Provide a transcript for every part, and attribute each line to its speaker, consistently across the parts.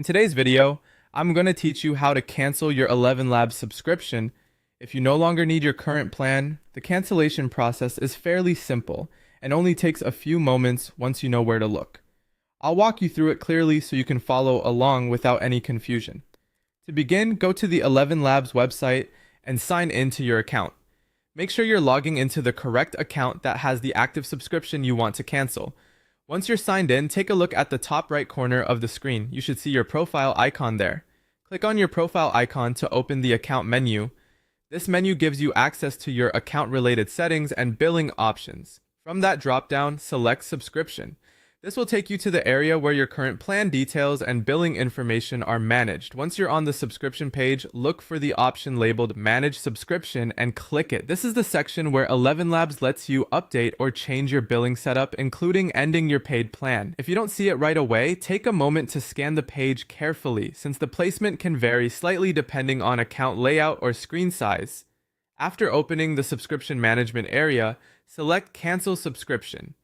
Speaker 1: In today's video, I'm going to teach you how to cancel your Elevenlabs subscription. If you no longer need your current plan, the cancellation process is fairly simple and only takes a few moments once you know where to look. I'll walk you through it clearly so you can follow along without any confusion. To begin, go to the Elevenlabs website and sign in to your account. Make sure you're logging into the correct account that has the active subscription you want to cancel. Once you're signed in, take a look at the top right corner of the screen. You should see your profile icon there. Click on your profile icon to open the account menu. This menu gives you access to your account-related settings and billing options. From that drop-down, select Subscription. This will take you to the area where your current plan details and billing information are managed. Once you're on the subscription page, look for the option labeled Manage Subscription and click it. This is the section where Elevenlabs lets you update or change your billing setup, including ending your paid plan. If you don't see it right away, take a moment to scan the page carefully, since the placement can vary slightly depending on account layout or screen size. After opening the subscription management area, select Cancel Subscription.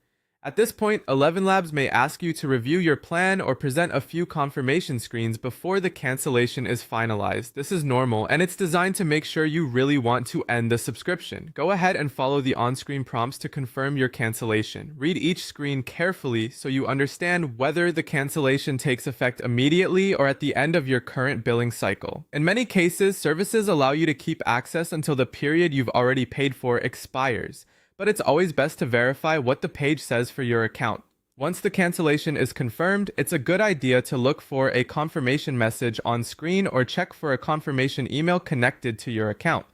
Speaker 1: At this point, Elevenlabs may ask you to review your plan or present a few confirmation screens before the cancellation is finalized. This is normal, and it's designed to make sure you really want to end the subscription. Go ahead and follow the on-screen prompts to confirm your cancellation. Read each screen carefully so you understand whether the cancellation takes effect immediately or at the end of your current billing cycle. In many cases, services allow you to keep access until the period you've already paid for expires, but it's always best to verify what the page says for your account. Once the cancellation is confirmed, it's a good idea to look for a confirmation message on screen or check for a confirmation email connected to your account.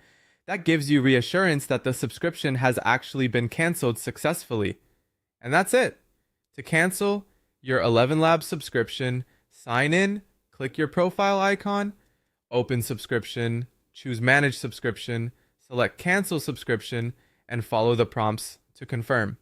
Speaker 1: That gives you reassurance that the subscription has actually been canceled successfully. And that's it. To cancel your Elevenlabs subscription, sign in, click your profile icon, open subscription, choose Manage Subscription, select Cancel Subscription, and follow the prompts to confirm.